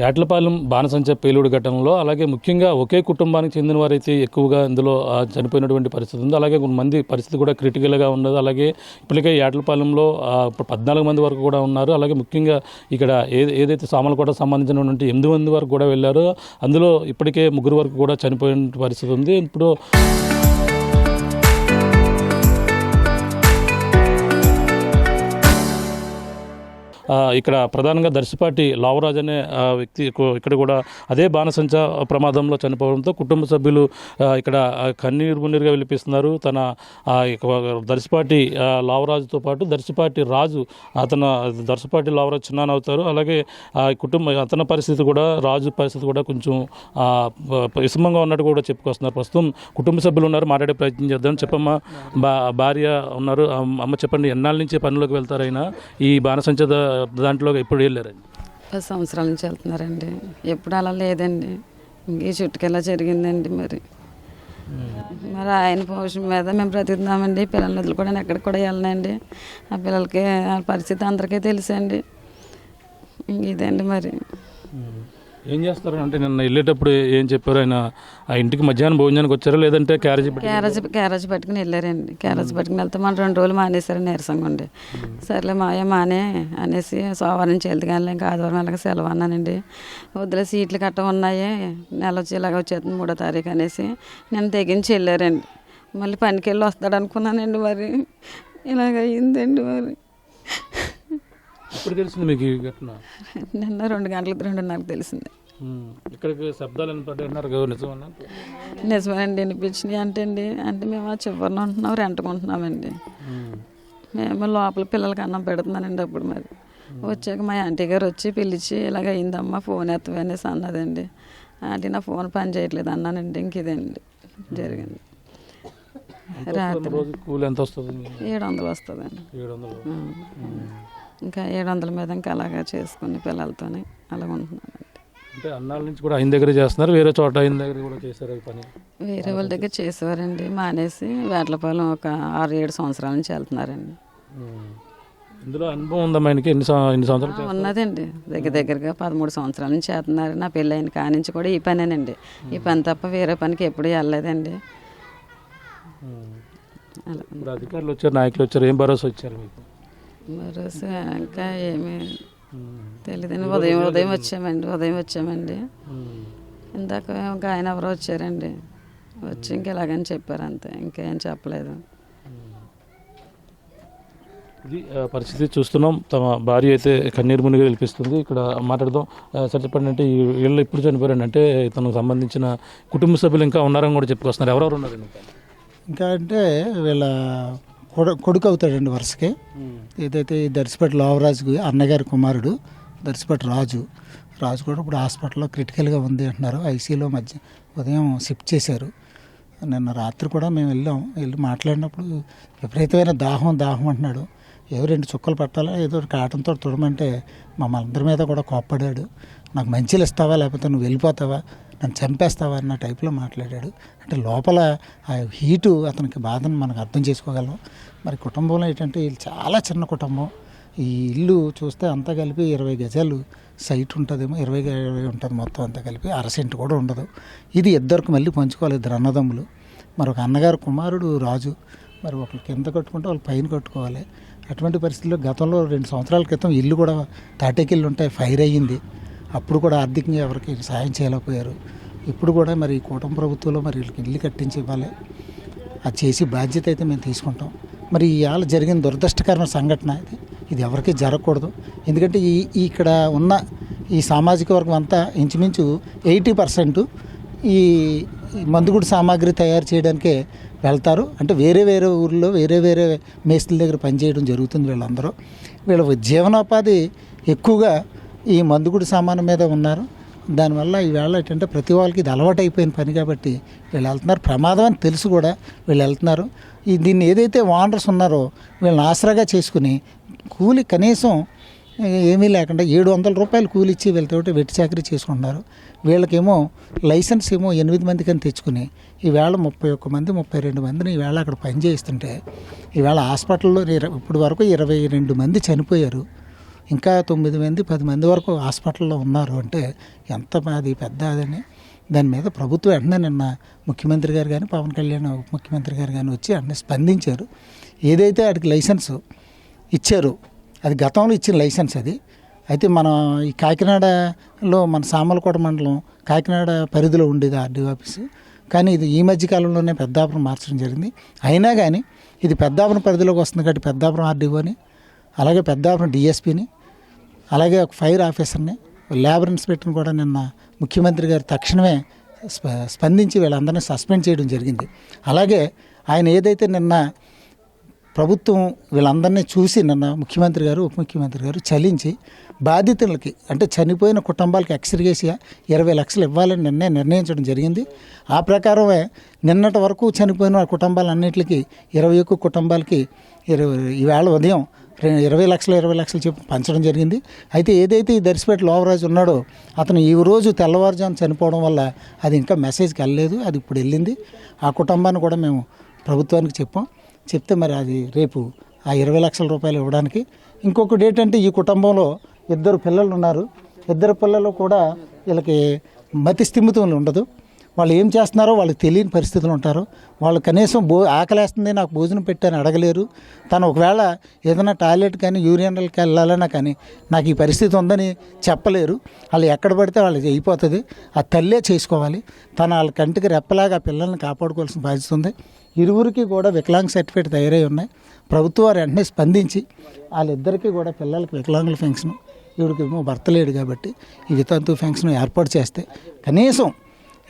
యాట్లపాలెం బాణసంచ పేలుడు ఘటనలో అలాగే ముఖ్యంగా ఒకే కుటుంబానికి చెందిన వారైతే ఎక్కువగా ఇందులో చనిపోయినటువంటి పరిస్థితి ఉంది. అలాగే కొంతమంది పరిస్థితి కూడా క్రిటికల్గా ఉన్నది. అలాగే ఇప్పటికే యాట్లపాలెంలో 14 మంది వరకు కూడా ఉన్నారు. అలాగే ముఖ్యంగా ఇక్కడ ఏదైతే సామర్లకోటకు సంబంధించినటువంటి 8 మంది వరకు కూడా వెళ్ళారో అందులో ఇప్పటికే 3 వరకు కూడా చనిపోయిన పరిస్థితి ఉంది. ఇప్పుడు ఇక్కడ ప్రధానంగా దర్శిపాటి లావరాజ్ అనే వ్యక్తి ఇక్కడ కూడా అదే బాణసంచ ప్రమాదంలో చనిపోవడంతో కుటుంబ సభ్యులు ఇక్కడ కన్నీరు మున్నీరుగా విలిపిస్తున్నారు. తన దర్శిపాటి లావరాజుతో పాటు దర్శిపాటి రాజు దర్శిపాటి లావరాజు చిన్నాన్న అవుతారు. అలాగే అతని పరిస్థితి కూడా రాజు పరిస్థితి కూడా కొంచెం విషమంగా ఉన్నట్టు కూడా చెప్పుకొస్తున్నారు. ప్రస్తుతం కుటుంబ సభ్యులు ఉన్నారు, మాట్లాడే ప్రయత్నం చేద్దాం. చెప్పమ్మా, భార్య ఉన్నారు. అమ్మ చెప్పండి, ఎన్నాళ్ళ నుంచి పనిలోకి వెళ్తారైనా ఈ బాణసంచ దాంట్లో ఎప్పుడు వెళ్ళారండి? 10 సంవత్సరాల నుంచి వెళ్తున్నారండి. ఎప్పుడు అలా లేదండి. ఈ చుట్టుకెలా జరిగిందండి. మరి ఆయన పోషణ మీద మేము బ్రతుకుతున్నామండి. పిల్లల్ని వదులుకోవడానికి ఎక్కడికి కూడా వెళ్ళనండి. ఆ పిల్లలకి ఆ పరిస్థితి అందరికీ తెలుసండి. ఇదండి. మరి ఏం చేస్తారు అంటే నిన్న వెళ్ళేటప్పుడు ఏం చెప్పారు? ఆయన ఆ ఇంటికి మధ్యాహ్నం భోజనానికి వచ్చారా లేదంటే క్యారేజ్ పట్టుకుని వెళ్ళారండి. క్యారేజ్ పట్టుకుని వెళ్తే మనం 2 రోజులు మానేశారు నీరసంగా ఉండి. సర్లే మానే అనేసి సోమవారం నుంచి వెళ్తే కానీ ఇంకా ఆదివారం అలాగే సెలవు అన్నానండి. వద్దులే సీట్లు కట్ట ఉన్నాయి, నెల వచ్చి ఇలాగ వచ్చేస్తుంది 3వ తారీఖు అనేసి నేను తెగించి వెళ్ళారండి. మళ్ళీ పనికి వెళ్ళి వస్తాడు అనుకున్నానండి. మరి ఇలాగ అయ్యిందండి. మరి ఇప్పుడు తెలిసింది మీకు ఈ ఘటన? నిన్న 2 గంటలకు 2:30 తెలిసింది. ఇక్కడికి శబ్దాలు వినపడ్డారు, నిజమేనండి. వినిపించినాయి అంటే మేము ఆ చివరిలో ఉంటున్నాం, రెంట్కుంటున్నామండి. మేము లోపల పిల్లలకి అన్నం పెడుతున్నానండి. అప్పుడు మరి వచ్చాక మా ఆంటీ గారు వచ్చి పిలిచి ఇలాగ అయిందమ్మా, ఫోన్ ఎత్తవే అనేసి అన్నదండి. ఆంటీ నా ఫోన్ పని చేయట్లేదు అన్నానండి. ఇంక ఇదండి జరిగింది. రాత్రి కూలి ఎంత వస్తుంది? 700 వస్తుందండి. ఇంకా 700 మీద ఇంకా అలాగా చేసుకుని పిల్లలతోనే అలాగ ఉంటున్నానండి. అంటే అన్నాళ్ళ నుంచి కూడా ఆయన దగ్గర చేస్తున్నారు, వేరే చోట ఆయన దగ్గర కూడా చేశారు పని? వేరే వాళ్ళ దగ్గర చేసేవారండి. మానేసి వేట్లపాలెం ఒక 6-7 సంవత్సరాల నుంచి వెళ్తున్నారండి. ఇందులో అనుభవం ఉందా ఆయనకి? ఎన్ని సంవత్సరాలు ఉన్నదండి. దగ్గరగా 13 సంవత్సరాల నుంచి చేస్తున్నారు. నా పెళ్ళి అయిన కాడి నుంచి కూడా ఈ పనేనండి. ఈ పని తప్ప వేరే పనికి ఎప్పుడు వెళ్ళలేదండి. అలా ఇప్పుడు అధికారులు వచ్చారు, నాయకులు వచ్చారు, ఏం భరోసా వచ్చారు మీకు? భరోసా ఇంకా ఏమీ తెలియదండి. ఉదయం వచ్చామండి. ఇందాక ఇంకా ఆయన ఎవరో వచ్చారండి. వచ్చి ఇంక ఇలాగని చెప్పారు, అంతే. ఇంకేం చెప్పలేదు. ఇది పరిస్థితి చూస్తున్నాం. తమ భార్య అయితే కన్నీరు మునిగా వినిపిస్తుంది. ఇక్కడ మాట్లాడదాం. సార్ చెప్పండి, అంటే వీళ్ళు ఇప్పుడు చనిపోయారండి? అంటే తనకు సంబంధించిన కుటుంబ సభ్యులు ఇంకా ఉన్నారని కూడా చెప్పుకొస్తున్నారు. ఎవరెవరు ఉన్నారండి ఇంకా? అంటే వీళ్ళ కొడుకు అవుతాడండి వరుసకి. ఏదైతే ఈ దర్శిపాటి లావరాజుకి అన్నగారి కుమారుడు దర్శిపాటి రాజు కూడా ఇప్పుడు హాస్పిటల్లో క్రిటికల్గా ఉంది అంటున్నారు. ఐసీయూలో ఉదయం షిఫ్ట్ చేశారు. నిన్న రాత్రి కూడా మేము వెళ్ళి మాట్లాడినప్పుడు విపరీతమైన దాహం అంటున్నాడు. ఏదో 2 చుక్కలు పట్టాలా, ఏదో కాటన్తో తుడమంటే మమ్మల్ని అందరి మీద కూడా కోప్పడాడు. నాకు మంచిలు ఇస్తావా లేకపోతే నువ్వు వెళ్ళిపోతావా, నన్ను చంపేస్తావా అన్న టైప్లో మాట్లాడాడు. అంటే లోపల ఆ హీటు అతనికి బాధను మనకు అర్థం చేసుకోగలం. మరి కుటుంబంలో ఏంటంటే వీళ్ళు చాలా చిన్న కుటుంబం. ఈ ఇల్లు చూస్తే అంతా కలిపి 20 గజాలు సైట్ ఉంటుందేమో, 20 ఉంటుంది మొత్తం అంతా కలిపి. 1/2 సెంటు కూడా ఉండదు. ఇది ఇద్దరికి మళ్ళీ పంచుకోవాలి, 2 అన్నదమ్ములు. మరి ఒక అన్నగారు కుమారుడు రాజు, మరి ఒకరు కింద కట్టుకుంటే వాళ్ళు పైన కట్టుకోవాలి. అటువంటి పరిస్థితుల్లో గతంలో 2 సంవత్సరాల క్రితం ఇల్లు కూడా తాటేకిల్లు ఉంటాయి, ఫైర్ అయ్యింది. అప్పుడు కూడా ఆర్థికంగా ఎవరికి సాయం చేయలేకపోయారు. ఇప్పుడు కూడా మరి కుటుంబ ప్రభుత్వంలో మరి వీళ్ళకి ఇల్లు కట్టించి ఇవ్వాలి. అది చేసి బాధ్యత అయితే మేము తీసుకుంటాం. మరి ఇవాళ జరిగిన దురదృష్టకరమైన సంఘటన ఇది ఎవరికీ జరగకూడదు. ఎందుకంటే ఇక్కడ ఉన్న ఈ సామాజిక వర్గం అంతా ఇంచుమించు 80% ఈ మందుగుడు సామాగ్రి తయారు చేయడానికే వెళ్తారు. అంటే వేరే ఊర్లో వేరే మేస్త్రుల దగ్గర పనిచేయడం జరుగుతుంది. వీళ్ళందరూ వీళ్ళ జీవనోపాధి ఎక్కువగా ఈ మందుగుడు సామాను మీద ఉన్నారు. దానివల్ల ఈవేళ ఏంటంటే ప్రతి వాళ్ళకి ఇది అలవాటు అయిపోయిన పని కాబట్టి వీళ్ళు వెళ్తున్నారు. ప్రమాదం అని తెలుసు కూడా వీళ్ళు వెళ్తున్నారు. దీన్ని ఏదైతే ఓనర్స్ ఉన్నారో వీళ్ళని ఆసరాగా చేసుకుని కూలి కనీసం ఏమీ లేకుండా 700 రూపాయలు కూలి ఇచ్చి వీళ్ళతో వెట్టి చాకరీ చేసుకుంటున్నారు. వీళ్ళకేమో లైసెన్స్ ఏమో 8 మందికి అని తెచ్చుకుని ఈవేళ 31 మంది 32 మందిని ఈవేళ అక్కడ పని చేయిస్తుంటే ఈవేళ హాస్పిటల్లో ఇప్పుడు వరకు 22 మంది చనిపోయారు. ఇంకా 9 మంది 10 మంది వరకు హాస్పిటల్లో ఉన్నారు అంటే ఎంత అది పెద్ద అదని దాని మీద ప్రభుత్వం వెంటనే నిన్న ముఖ్యమంత్రి గారు కానీ పవన్ కళ్యాణ్ ఉప ముఖ్యమంత్రి గారు కానీ వచ్చి వెంటనే స్పందించారు. ఏదైతే వాడికి లైసెన్స్ ఇచ్చారు అది గతంలో ఇచ్చిన లైసెన్స్ అది. అయితే మన ఈ కాకినాడలో మన సామలకోట మండలం కాకినాడ పరిధిలో ఉండేది ఆర్డీఓ ఆఫీసు. కానీ ఇది ఈ మధ్య కాలంలోనే పెద్దాపురం మార్చడం జరిగింది. అయినా కానీ ఇది పెద్దాపురం పరిధిలోకి వస్తుంది కాబట్టి పెద్దాపురం ఆర్డీఓని, అలాగే పెద్దాపురం డిఎస్పీని, అలాగే ఒక ఫైర్ ఆఫీసర్ని, లేబర్ ఇన్స్పెక్టర్ని కూడా నిన్న ముఖ్యమంత్రి గారు తక్షణమే స్పందించి వీళ్ళందరినీ సస్పెండ్ చేయడం జరిగింది. అలాగే ఆయన ఏదైతే నిన్న ప్రభుత్వం వీళ్ళందరినీ చూసి నిన్న ముఖ్యమంత్రి గారు ఉప ముఖ్యమంత్రి గారు చలించి బాధితులకి అంటే చనిపోయిన కుటుంబాలకి ఎక్స్గ్రేషియా 20 లక్షలు ఇవ్వాలని నిర్ణయించడం జరిగింది. ఆ ప్రకారమే నిన్నటి వరకు చనిపోయిన కుటుంబాలన్నింటికి 21 కుటుంబాలకి ఈవేళ ఉదయం 20 లక్షలు చెప్పి పంచడం జరిగింది. అయితే ఏదైతే ఈ దర్శిపేట లోవరాజు ఉన్నాడో అతను ఈ రోజు తెల్లవారుజాము చనిపోవడం వల్ల అది ఇంకా మెసేజ్కి వెళ్ళలేదు, అది ఇప్పుడు వెళ్ళింది. ఆ కుటుంబాన్ని కూడా మేము ప్రభుత్వానికి చెప్తే మరి అది రేపు ఆ 20 లక్షల రూపాయలు ఇవ్వడానికి. ఇంకొకటి ఏంటంటే ఈ కుటుంబంలో 2 పిల్లలు ఉన్నారు. 2 పిల్లలు కూడా వీళ్ళకి మతి స్థిమితం ఉండదు. వాళ్ళు ఏం చేస్తున్నారో వాళ్ళకి తెలియని పరిస్థితులు ఉంటారు. వాళ్ళు కనీసం ఆకలేస్తుంది నాకు భోజనం పెట్టని అడగలేరు. తను ఒకవేళ ఏదైనా టాయిలెట్ కానీ యూరినల్కి వెళ్ళాలన్నా కానీ నాకు ఈ పరిస్థితి ఉందని చెప్పలేరు. వాళ్ళు ఎక్కడ పడితే వాళ్ళకి అయిపోతుంది. ఆ తల్లే చేసుకోవాలి. వాళ్ళ కంటికి రెప్పలాగా ఆ పిల్లల్ని కాపాడుకోవాల్సిన బాధ్యత ఉంది. ఇరువురికి కూడా వికలాంగ సర్టిఫికేట్ తయారై ఉన్నాయి. ప్రభుత్వం వారు వెంటనే స్పందించి వాళ్ళిద్దరికీ కూడా పిల్లలకి వికలాంగుల పెన్షన్, ఈవిడికేమో భర్త లేడు కాబట్టి ఈ వితంతు పెన్షన్ ఏర్పాటు చేస్తే కనీసం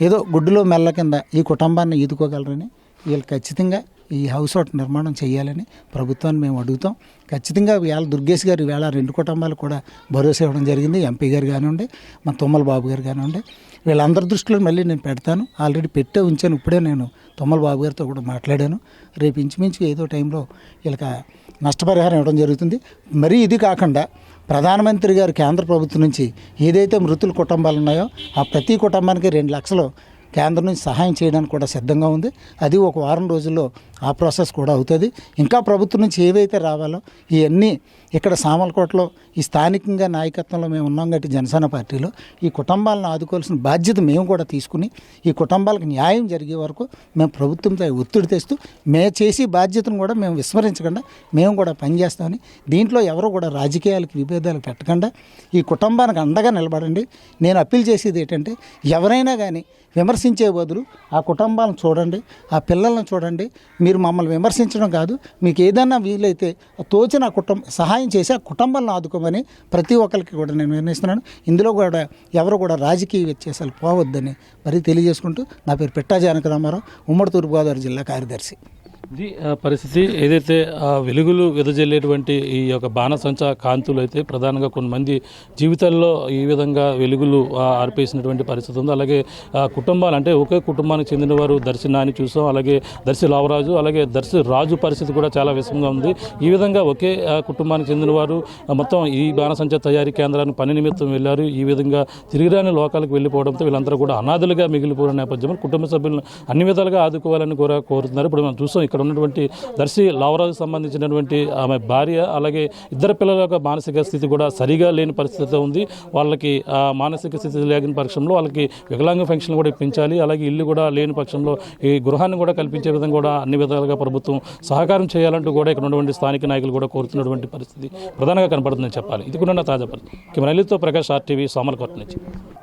ఏదో గుడ్డులో మెల్ల కింద ఈ కుటుంబాన్ని ఈదుకోగలరని వీళ్ళు ఖచ్చితంగా ఈ హౌస్ హోల్డ్ నిర్మాణం చేయాలని ప్రభుత్వాన్ని మేము అడుగుతాం. ఖచ్చితంగా ఇవాళ దుర్గేష్ గారు ఇవాళ 2 కుటుంబాలు కూడా భరోసా ఇవ్వడం జరిగింది. ఎంపీ గారు కానివ్వండి, మన తుమ్మల బాబు గారు కానివ్వండి, వీళ్ళందరి దృష్టిలో మళ్ళీ నేను పెడతాను. ఆల్రెడీ పెట్టే ఉంచాను. ఇప్పుడే నేను తుమ్మల బాబు గారితో కూడా మాట్లాడాను. రేపు ఇంచుమించు ఏదో టైంలో వీళ్ళకి నష్టపరిహారం ఇవ్వడం జరుగుతుంది. మరీ ఇది కాకుండా ప్రధానమంత్రి గారు కేంద్ర ప్రభుత్వం నుంచి ఏదైతే మృతుల కుటుంబాలు ఉన్నాయో ఆ ప్రతి కుటుంబానికి 2 లక్షలు కేంద్రం నుంచి సహాయం చేయడానికి కూడా సిద్ధంగా ఉంది. అది ఒక వారం రోజుల్లో ఆ ప్రాసెస్ కూడా అవుతుంది. ఇంకా ప్రభుత్వం నుంచి ఏవైతే రావాలో ఇవన్నీ ఇక్కడ సామలకోటలో ఈ స్థానికంగా నాయకత్వంలో మేము ఉన్నాం కాబట్టి జనసేన పార్టీలో ఈ కుటుంబాలను ఆదుకోవాల్సిన బాధ్యత మేము కూడా తీసుకుని ఈ కుటుంబాలకు న్యాయం జరిగే వరకు మేము ప్రభుత్వంపై ఒత్తిడి తెస్తూ చేసి బాధ్యతను కూడా మేము విస్మరించకుండా మేము కూడా పనిచేస్తామని, దీంట్లో ఎవరు కూడా రాజకీయాలకు విభేదాలు పెట్టకుండా ఈ కుటుంబానికి అండగా నిలబడండి. నేను అప్పీల్ చేసేది ఏంటంటే ఎవరైనా కానీ విమర్శించే బదులు ఆ కుటుంబాలను చూడండి, ఆ పిల్లలను చూడండి. మీరు మమ్మల్ని విమర్శించడం కాదు, మీకు ఏదైనా వీలైతే తోచిన సహాయం చేసి ఆ కుటుంబాలను ఆదుకోమని ప్రతి ఒక్కరికి కూడా నేను నిర్ణయిస్తున్నాను. ఇందులో కూడా ఎవరు కూడా రాజకీయ వ్యత్యాసాలు పోవద్దని మరీ తెలియజేసుకుంటూ నా పేరు పిట్టా జానకి రామారావు, ఉమ్మడి తూర్పుగోదావరి జిల్లా కార్యదర్శి. ఇది పరిస్థితి. ఏదైతే వెలుగులు వెదజల్లేటువంటి ఈ యొక్క బాణసంచా కాంతులు అయితే ప్రధానంగా కొంతమంది జీవితాల్లో ఈ విధంగా వెలుగులు ఆర్పేసినటువంటి పరిస్థితి ఉంది. అలాగే కుటుంబాలు అంటే ఒకే కుటుంబానికి చెందిన వారు దర్శి నాని చూసాం, అలాగే దర్శి లావరాజు, అలాగే దర్శి రాజు పరిస్థితి కూడా చాలా విషమంగా ఉంది. ఈ విధంగా ఒకే కుటుంబానికి చెందిన వారు మొత్తం ఈ బాణసంచా తయారీ కేంద్రానికి పని నిమిత్తం వెళ్ళారు. ఈ విధంగా తిరిగిరాని లోకాలకు వెళ్ళిపోవడంతో వీళ్ళందరూ కూడా అనాథులుగా మిగిలిపోయిన నేపథ్యంలో కుటుంబ సభ్యులను అన్ని విధాలుగా ఆదుకోవాలని కూడా కోరుతున్నారు. ఇప్పుడు మనం చూసాం ఇక్కడ ఉన్నటువంటి దర్శి లావరాజుకు సంబంధించినటువంటి ఆమె భార్య, అలాగే 2 పిల్లల యొక్క మానసిక స్థితి కూడా సరిగా లేని పరిస్థితి ఉంది. వాళ్ళకి మానసిక స్థితి లేని పక్షంలో వాళ్ళకి వికలాంగ పెన్షన్ కూడా ఇప్పించాలి. అలాగే ఇల్లు కూడా లేని పక్షంలో ఈ గృహాన్ని కూడా కల్పించే విధంగా కూడా అన్ని విధాలుగా ప్రభుత్వం సహకారం చేయాలంటూ కూడా ఇక్కడ ఉన్నటువంటి స్థానిక నాయకులు కూడా కోరుతున్నటువంటి పరిస్థితి ప్రధానంగా కనపడుతుందని చెప్పాలి. ఇది కూడా తాజా పరిస్థితి. కెమెరాలతో ప్రకాష్, RTV, సామలకోట నుంచి.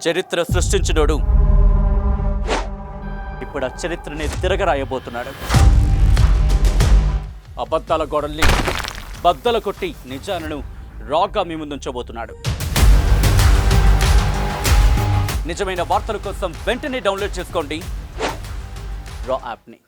చరిత్ర సృష్టించినోడు ఇప్పుడు ఆ చరిత్రని తిరగరాయబోతున్నాడు. అబద్ధాల గోడల్ని బద్దలు కొట్టి నిజాలను రాగా మీ ముందుంచబోతున్నాడు. నిజమైన వార్తల కోసం వెంటనే డౌన్లోడ్ చేసుకోండి రా యాప్ని.